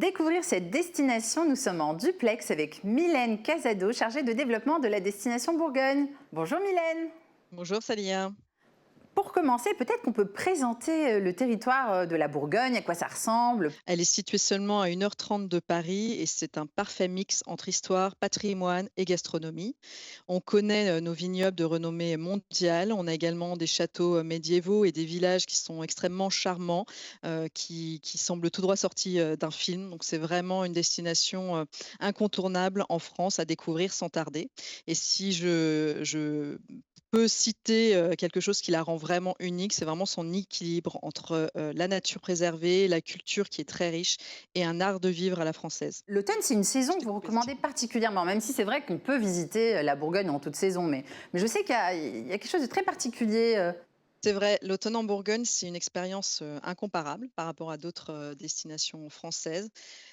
découvrir cette destination, nous sommes en duplex avec Mylène Casado, chargée de développement de la destination Bourgogne. Bonjour Mylène. Bonjour Salia. Pour commencer, peut-être qu'on peut présenter le territoire de la Bourgogne, à quoi ça ressemble. Elle est située seulement à 1h30 de Paris et c'est un parfait mix entre histoire, patrimoine et gastronomie. On connaît nos vignobles de renommée mondiale. On a également des châteaux médiévaux et des villages qui sont extrêmement charmants, qui semblent tout droit sortis d'un film. Donc c'est vraiment une destination incontournable en France à découvrir sans tarder. Et si je peux citer quelque chose qui la rend vraiment unique, c'est vraiment son équilibre entre la nature préservée, la culture qui est très riche et un art de vivre à la française. L'automne, c'est une saison Je que vous t'écoute, recommandez vas-y. particulièrement, même si c'est vrai qu'on peut visiter la Bourgogne en toute saison. Mais je sais qu'il y a quelque chose de très particulier. C'est vrai, l'automne en Bourgogne, c'est une expérience incomparable par rapport à d'autres destinations françaises,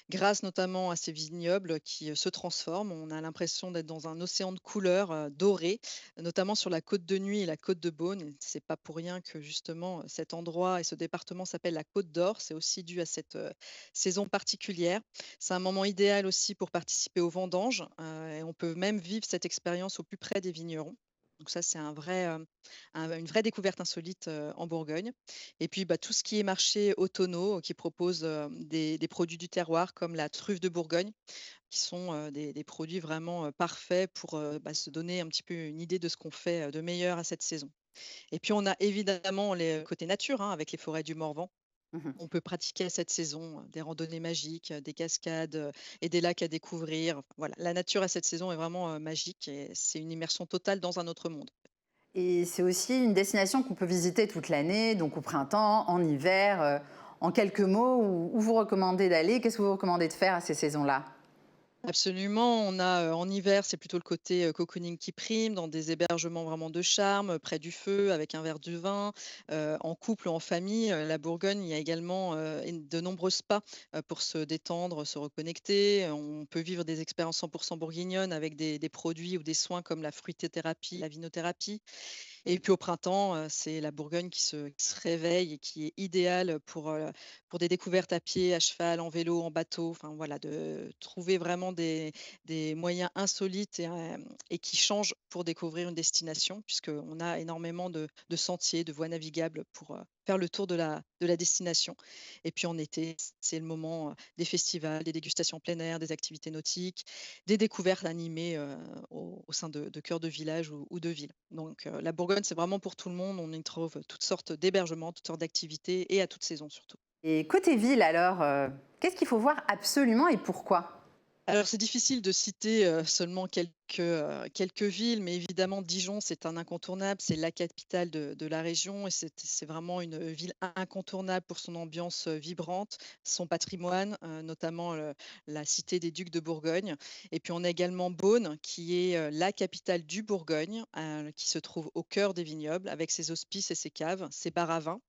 grâce notamment à ces vignobles qui se transforment. On a l'impression d'être dans un océan de couleurs dorées, notamment sur la côte de Nuit et la côte de Beaune. Et c'est pas pour rien que justement cet endroit et ce département s'appelle la Côte d'Or. C'est aussi dû à cette saison particulière. C'est un moment idéal aussi pour participer aux vendanges et on peut même vivre cette expérience au plus près des vignerons. Donc ça, c'est une vraie découverte insolite en Bourgogne. Et puis, bah, tout ce qui est marché automnaux qui propose des produits du terroir comme la truffe de Bourgogne, qui sont des produits vraiment parfaits pour bah, se donner un petit peu une idée de ce qu'on fait de meilleur à cette saison. Et puis, on a évidemment les côtés nature hein, avec les forêts du Morvan. Mhm. On peut pratiquer à cette saison des randonnées magiques, des cascades et des lacs à découvrir. Enfin, voilà, la nature à cette saison est vraiment magique et c'est une immersion totale dans un autre monde. Et c'est aussi une destination qu'on peut visiter toute l'année, donc au printemps, en hiver. En quelques mots, où vous recommandez d'aller? Qu'est-ce que vous recommandez de faire à ces saisons-là? Absolument, on a, en hiver, c'est plutôt le côté, cocooning qui prime, dans des hébergements vraiment de charme, près du feu, avec un verre de vin, en couple ou en famille. La Bourgogne, il y a également, de nombreux spas, pour se détendre, se reconnecter. On peut vivre des expériences 100 bourguignonnes avec des produits ou des soins comme la fruitothérapie, la vinothérapie. Et puis au printemps, c'est la Bourgogne qui se réveille et qui est idéale pour des découvertes à pied, à cheval, en vélo, en bateau, enfin voilà, de trouver vraiment des moyens insolites et qui changent pour découvrir une destination, puisqu'on a énormément de sentiers, de voies navigables pour, faire le tour de la destination. Et puis en été, c'est le moment, des festivals, des dégustations en plein air, des activités nautiques, des découvertes animées, au sein de cœurs de village ou de villes. Donc la Bourgogne, c'est vraiment pour tout le monde. On y trouve toutes sortes d'hébergements, toutes sortes d'activités et à toute saison surtout. Et côté ville, alors, qu'est-ce qu'il faut voir absolument et pourquoi? Alors c'est difficile de citer, seulement quelques villes, mais évidemment Dijon, c'est un incontournable. C'est la capitale de la région et c'est vraiment une ville incontournable pour son ambiance, vibrante, son patrimoine, notamment la cité des ducs de Bourgogne. Et puis on a également Beaune qui est, la capitale du Bourgogne, qui se trouve au cœur des vignobles avec ses hospices et ses caves, ses bars à vin.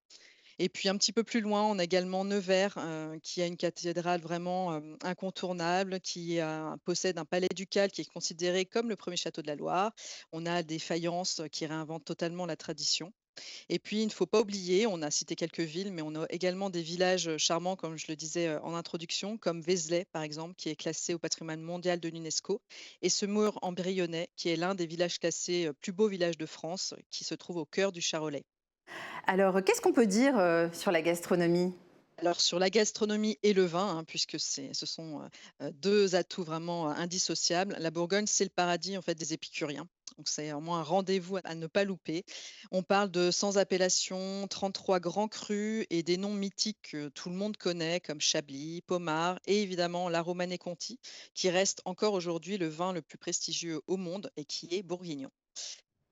Et puis un petit peu plus loin, on a également Nevers, qui a une cathédrale vraiment, incontournable, qui possède un palais ducal qui est considéré comme le premier château de la Loire. On a des faïences qui réinventent totalement la tradition. Et puis il ne faut pas oublier, on a cité quelques villes, mais on a également des villages, charmants comme je le disais, en introduction, comme Vézelay par exemple, qui est classé au patrimoine mondial de l'UNESCO et Semur-en-Brionnais, qui est l'un des villages classés, plus beaux villages de France, qui se trouve au cœur du Charolais. Alors, qu'est-ce qu'on peut dire sur la gastronomie? Alors sur la gastronomie et le vin, hein, puisque ce sont, 2 atouts vraiment, indissociables. La Bourgogne, c'est le paradis en fait des épicuriens. Donc c'est vraiment un rendez-vous à ne pas louper. On parle de sans appellation, 33 grands crus et des noms mythiques que tout le monde connaît comme Chablis, Pommard et évidemment la Romanée Conti, qui reste encore aujourd'hui le vin le plus prestigieux au monde et qui est bourguignon.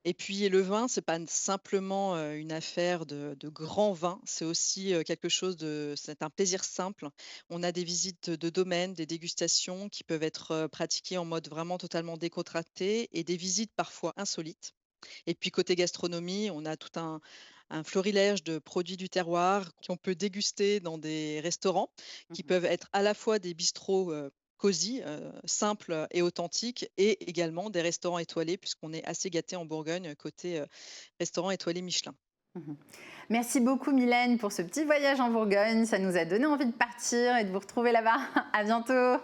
Et puis le vin, c'est pas simplement, une affaire de grand vin, c'est aussi, quelque chose de c'est un plaisir simple. On a des visites de domaines, des dégustations qui peuvent être, pratiquées en mode vraiment totalement décontracté et des visites parfois insolites. Et puis côté gastronomie, on a tout un florilège de produits du terroir qu'on peut déguster dans des restaurants qui Mhm. peuvent être à la fois des bistrots, cosy, simples et authentiques et également des restaurants étoilés puisqu'on est assez gâté en Bourgogne côté, restaurant étoilé Michelin. Merci beaucoup Mylène pour ce petit voyage en Bourgogne. Ça nous a donné envie de partir et de vous retrouver là-bas. À bientôt.